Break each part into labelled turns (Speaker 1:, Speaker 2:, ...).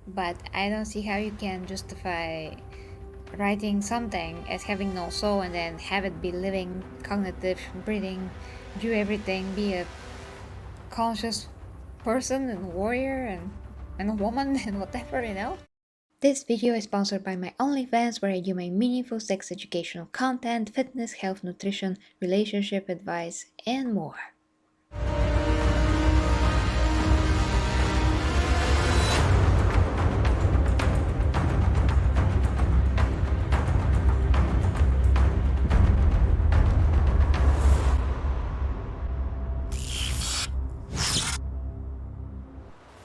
Speaker 1: but I don't see how you can justify writing something as having no soul and then have it be living, cognitive, breathing, do everything, be a conscious person and warrior and a woman and whatever, you know? This video is sponsored by my OnlyFans, where I do my meaningful sex educational content, fitness, health, nutrition, relationship advice, and more.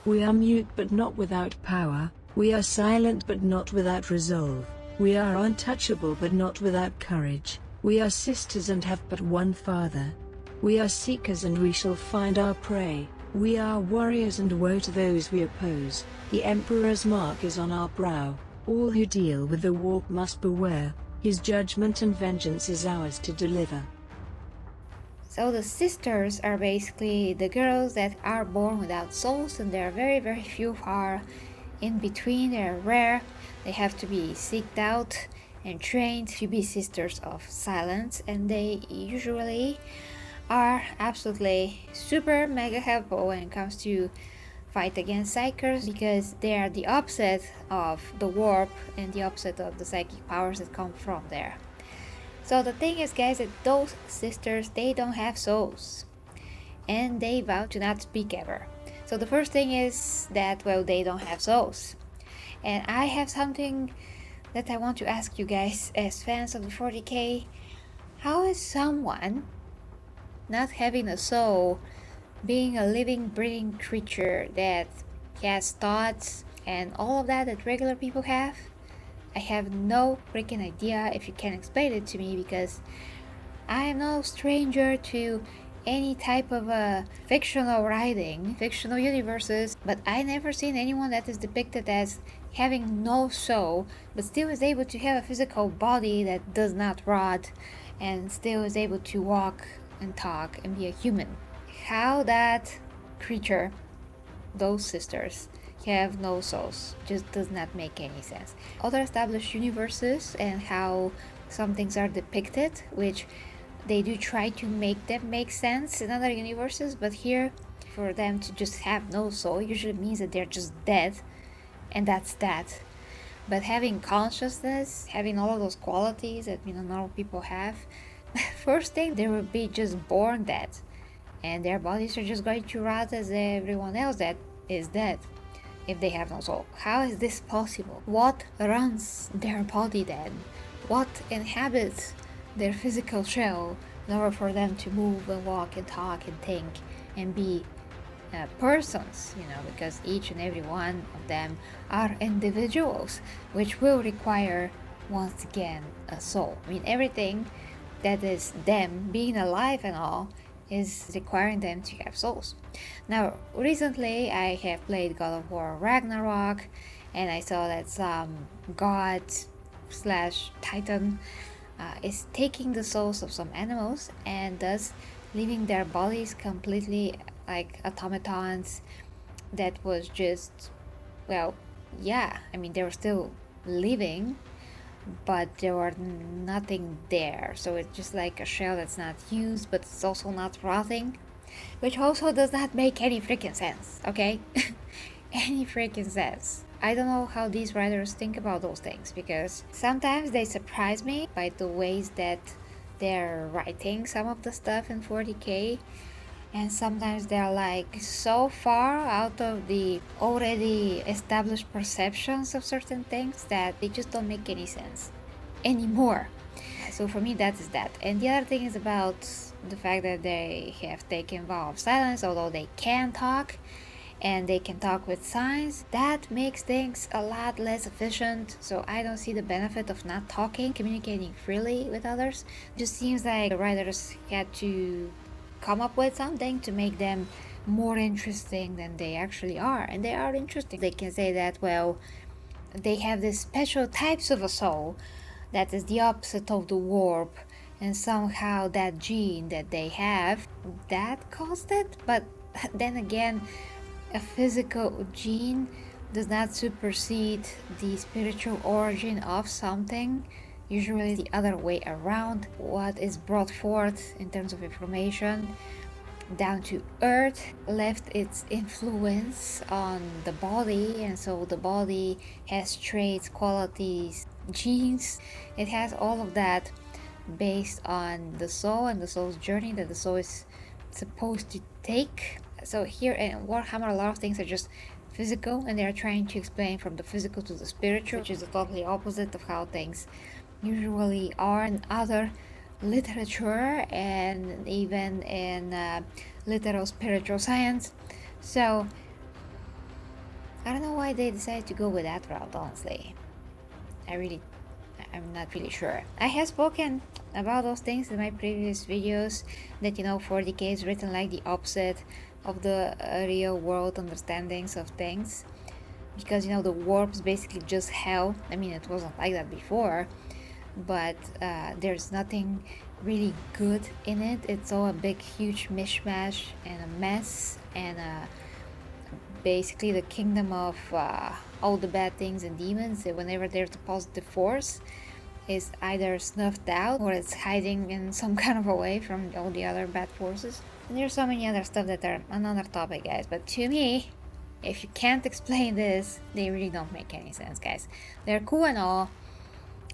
Speaker 2: We are mute but not without power, we are silent but not without resolve, we are untouchable but not without courage, we are sisters and have but one father. We are seekers and we shall find our prey, we are warriors and woe to those we oppose, the Emperor's mark is on our brow, all who deal with the warp must beware, his judgment and vengeance is ours to deliver.
Speaker 1: So the sisters are basically the girls that are born without souls, and there are very, very few far in between. They're rare. They have to be seeked out and trained to be sisters of silence, and they usually are absolutely super mega helpful when it comes to fight against psykers, because they are the opposite of the warp and the opposite of the psychic powers that come from there. So the thing is, guys, that those sisters, they don't have souls, and they vow to not speak ever. So the first thing is that, well, they don't have souls. And I have something that I want to ask you guys as fans of the 40k. How is someone not having a soul, being a living, breathing creature that has thoughts and all of that regular people have? I have no freaking idea if you can explain it to me, because I am no stranger to any type of fictional writing, fictional universes, but I never seen anyone that is depicted as having no soul, but still is able to have a physical body that does not rot, and still is able to walk and talk and be a human. How that creature, those sisters, have no souls just does not make any sense. Other established universes and how some things are depicted, which they do try to make them make sense in other universes, but here, for them to just have no soul usually means that they're just dead, and that's that. But having consciousness, having all of those qualities that normal people have, first thing, they will be just born dead, and their bodies are just going to rot as everyone else that is dead if they have no soul. How is this possible? What runs their body then? What inhabits their physical shell in order for them to move and walk and talk and think and be persons, because each and every one of them are individuals, which will require, once again, a soul. I mean, everything that is them being alive and all is requiring them to have souls. Now, recently I have played God of War Ragnarok, and I saw that some god slash titan is taking the souls of some animals and thus leaving their bodies completely like automatons that was just, well, yeah, I mean, they were still living, but there were nothing there, so it's just like a shell that's not used, but it's also not rotting, which also does not make any freaking sense, okay? Any freaking sense. I don't know how these writers think about those things, because sometimes they surprise me by the ways that they're writing some of the stuff in 40k, and sometimes they're like so far out of the already established perceptions of certain things that they just don't make any sense anymore. So for me, that is that. And the other thing is about the fact that they have taken vow of silence, although they can talk and they can talk with signs. That makes things a lot less efficient, so I don't see the benefit of not talking, communicating freely with others. It just seems like the writers had to come up with something to make them more interesting than they actually are, and they are interesting. They can say that, well, they have these special types of a soul that is the opposite of the warp, and somehow that gene that they have, that caused it. But then again, a physical gene does not supersede the spiritual origin of something. Usually the other way around. What is brought forth in terms of information down to earth left its influence on the body, and so the body has traits, qualities, genes. It has all of that based on the soul and the soul's journey that the soul is supposed to take. So here in Warhammer, a lot of things are just physical, and they're trying to explain from the physical to the spiritual, which is the totally opposite of how things usually are in other literature and even in literal spiritual science. So I don't know why they decided to go with that route, honestly. I'm not really sure. I have spoken about those things in my previous videos, that 40k is written like the opposite of the real world understandings of things, because the warp's basically just hell. I mean, it wasn't like that before, but there's nothing really good in it. It's all a big huge mishmash and a mess, and basically the kingdom of all the bad things and demons. Whenever there's a positive force, is either snuffed out or it's hiding in some kind of a way from all the other bad forces. And there's so many other stuff that are another topic, guys, but to me, if you can't explain this, they really don't make any sense, guys. They're cool and all,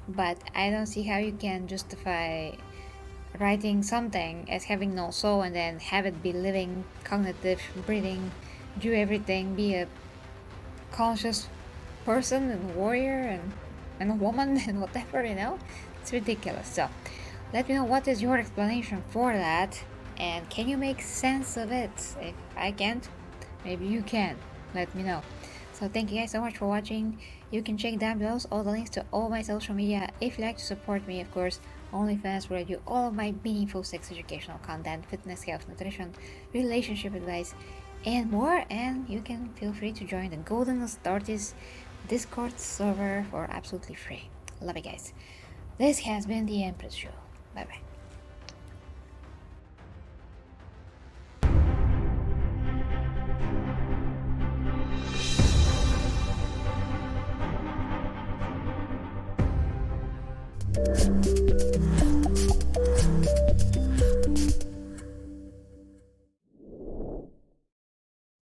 Speaker 1: but I don't see how you can justify writing something as having no soul and then have it be living, cognitive, breathing, do everything, be a conscious person and warrior and a woman and whatever, it's ridiculous. So let me know what is your explanation for that, and can you make sense of it? If I can't, maybe you can. Let me know. So thank you guys so much for watching. You can check down below all the links to all my social media if you like to support me. Of course, OnlyFans, where I do all of my meaningful sex educational content, fitness, health, nutrition, relationship advice, and more. And you can feel free to join the Golden Astartes Discord server for absolutely free. Love you guys. This has been the Empress Show. Bye bye.